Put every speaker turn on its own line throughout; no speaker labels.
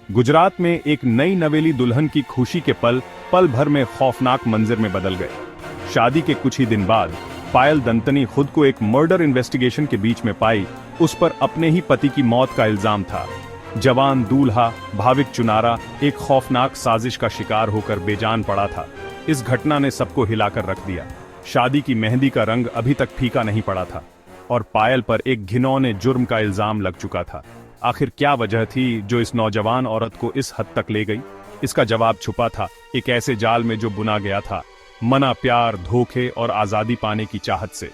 गुजरात में एक नई नवेली दुल्हन की खुशी के पल पल भर में खौफनाक मंजर में बदल गए। शादी के कुछ ही दिन बाद पायल दंतनी खुद को एक मर्डर इन्वेस्टिगेशन के बीच में पाई। उस पर अपने ही पति की मौत का इल्जाम था। जवान दूल्हा भाविक चुनारा एक खौफनाक साजिश का शिकार होकर बेजान पड़ा था। इस घटना ने सबको हिलाकर रख दिया। शादी की मेहंदी का रंग अभी तक फीका नहीं पड़ा था और पायल पर एक घिनौने जुर्म का इल्जाम लग चुका था। आखिर क्या वजह थी जो इस नौजवान औरत को इस हद तक ले गई? इसका जवाब छुपा था एक ऐसे जाल में जो बुना गया था मना प्यार, धोखे और आजादी पाने की चाहत से।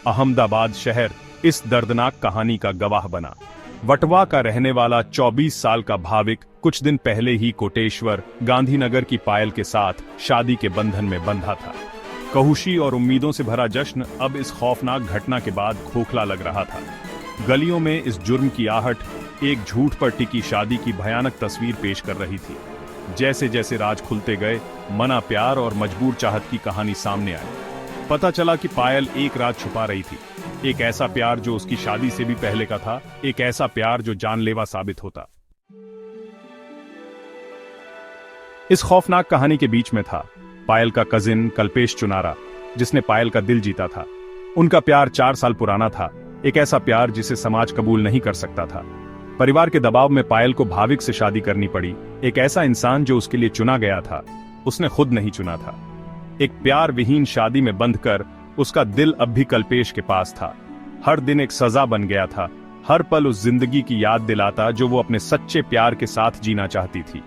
अहमदाबाद शहर इस दर्दनाक कहानी का गवाह बना। वटवा का रहने वाला 24 साल का भाविक कुछ दिन पहले ही कोटेश्वर गांधीनगर की पायल के साथ शादी के बंधन में बंधा था। खुशी और उम्मीदों से भरा जश्न अब इस खौफनाक घटना के बाद खोखला लग रहा था। गलियों में इस जुर्म की आहट एक झूठ पर टिकी शादी की भयानक तस्वीर पेश कर रही थी। जैसे जैसे राज खुलते गए, मना प्यार और मजबूर चाहत की कहानी सामने आई। पता चला कि पायल एक राज छुपा रही थी, एक ऐसा प्यार जो उसकी शादी से भी पहले का था, एक ऐसा प्यार जो जानलेवा साबित होता। इस खौफनाक कहानी के बीच में था पायल का कजिन कल्पेश चुनारा, जिसने पायल का दिल जीता था। उनका प्यार 4 साल पुराना था, एक ऐसा प्यार जिसे समाज कबूल नहीं कर सकता था। परिवार के दबाव में पायल को भाविक से शादी करनी पड़ी, एक ऐसा इंसान जो उसके लिए चुना गया था, उसने खुद नहीं चुना था। एक प्यार विहीन शादी में बंधकर उसका दिल अब भी कल्पेश के पास था। हर दिन एक सजा बन गया था, हर पल उस जिंदगी की याद दिलाता जो वो अपने सच्चे प्यार के साथ जीना चाहती थी।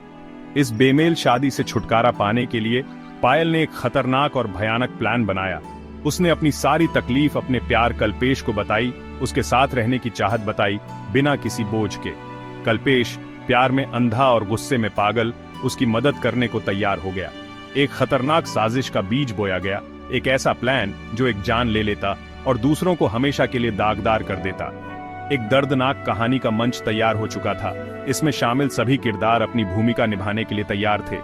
इस बेमेल शादी से छुटकारा पाने के लिए पायल ने एक खतरनाक और भयानक प्लान बनाया। उसने अपनी सारी तकलीफ अपने प्यार कल्पेश को बताई, उसके साथ रहने की चाहत बताई, बिना किसी बोझ के। कल्पेश प्यार में अंधा और गुस्से में पागल उसकी मदद करने को तैयार हो गया। एक खतरनाक साजिश का बीज बोया गया, एक ऐसा प्लान जो एक जान ले लेता और दूसरों को हमेशा के लिए दागदार कर देता। एक दर्दनाक कहानी का मंच तैयार हो चुका था। इसमें शामिल सभी किरदार अपनी भूमिका निभाने के लिए तैयार थे।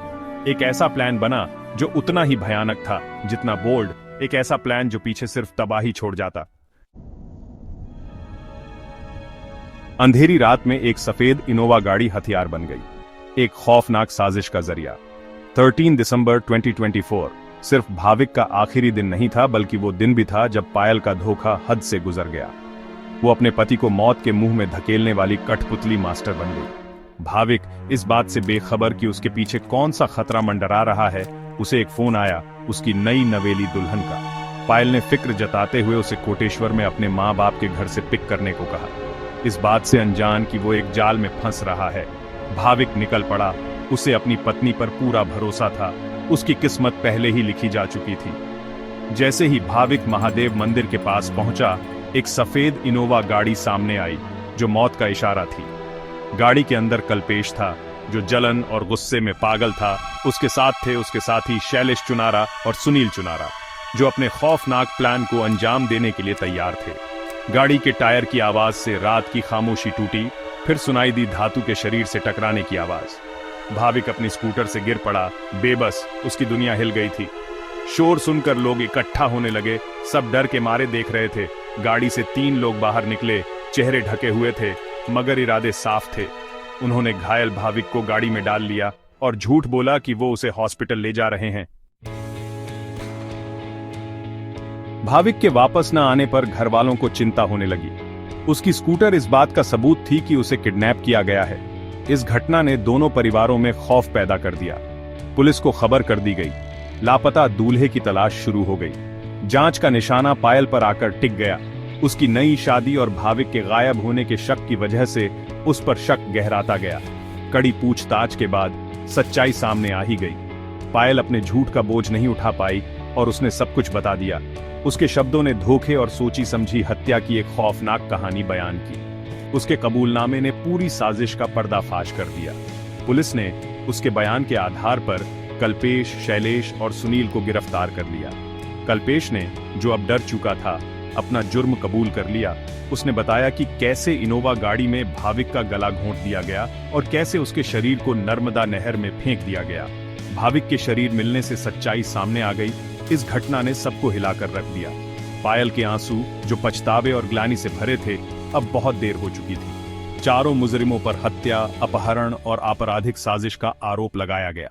एक ऐसा प्लान बना जो उतना ही भयानक था जितना बोल्ड, एक ऐसा प्लान जो पीछे सिर्फ तबाही छोड़ जाता। अंधेरी रात में एक सफेद इनोवा गाड़ी हथियार बन गई, एक खौफनाक साजिश का जरिया। 13 दिसंबर 2024 सिर्फ भाविक का आखिरी दिन नहीं था, बल्कि वो दिन भी था जब पायल का धोखा हद से गुजर गया। वो अपने पति को मौत के मुंह में धकेलने वाली कठपुतली मास्टर बन गई। भाविक इस बात से बेखबर कि उसके पीछे कौन सा खतरा मंडरा रहा है, उसे एक फोन आया उसकी नई नवेली दुल्हन का। पायल ने फिक्र जताते हुए उसे कोटेश्वर में अपने माँ बाप के घर से पिक करने को कहा, इस बात से अनजान कि वो एक जाल में फंस रहा है। भाविक निकल पड़ा, उसे अपनी पत्नी पर पूरा भरोसा था, उसकी किस्मत पहले ही लिखी जा चुकी थी। जैसे ही भाविक महादेव मंदिर के पास पहुंचा, एक सफेद इनोवा गाड़ी सामने आई जो मौत का इशारा थी। गाड़ी के अंदर कल्पेश था जो जलन और गुस्से में पागल था। उसके साथ थे उसके साथी शैलेश चुनारा और सुनील चुनारा, जो अपने खौफनाक प्लान को अंजाम देने के लिए तैयार थे। गाड़ी के टायर की आवाज से रात की खामोशी टूटी, फिर सुनाई दी धातु के शरीर से टकराने की आवाज। भाविक अपनी स्कूटर से गिर पड़ा, बेबस, उसकी दुनिया हिल गई थी। शोर सुनकर लोग इकट्ठा होने लगे, सब डर के मारे देख रहे थे। गाड़ी से 3 लोग बाहर निकले, चेहरे ढके हुए थे मगर इरादे साफ थे। उन्होंने घायल भाविक को गाड़ी में डाल लिया और झूठ बोला कि वो उसे हॉस्पिटल ले जा रहे हैं। भाविक के वापस न आने पर घर वालों को चिंता होने लगी। उसकी स्कूटर इस बात का सबूत थी कि उसे किडनैप किया गया है। इस घटना ने दोनों परिवारों में खौफ पैदा कर दिया। पुलिस को खबर कर दी गई, लापता दूल्हे की तलाश शुरू हो गई। जांच का निशाना पायल पर आकर टिक गया। उसकी नई शादी और भाविक के गायब होने के शक की वजह से उस पर शक गहराता गया। कड़ी पूछताछ के बाद सच्चाई सामने आ ही गई। पायल अपने झूठ का बोझ नहीं उठा पाई और उसने सब कुछ बता दिया। उसके शब्दों ने धोखे और सोची समझी हत्या की एक खौफनाक कहानी बयान की। उसके कबूलनामे ने पूरी साजिश का पर्दाफाश कर दिया। पुलिस ने उसके बयान के आधार पर कल्पेश, शैलेश और सुनील को गिरफ्तार कर लिया। कल्पेश ने, जो अब डर चुका था, अपना जुर्म कबूल कर लिया। उसने बताया कि कैसे इनोवा गाड़ी में भाविक का गला घोंट दिया गया और कैसे उसके शरीर को नर्मदा नहर में फेंक दिया गया। भाविक के शरीर मिलने से सच्चाई सामने आ गई। इस घटना ने सबको हिलाकर रख दिया। पायल के आंसू, जो पछतावे और ग्लानि से भरे थे, अब बहुत देर हो चुकी थी। चारों मुजरिमों पर हत्या, अपहरण और आपराधिक साजिश का आरोप लगाया गया।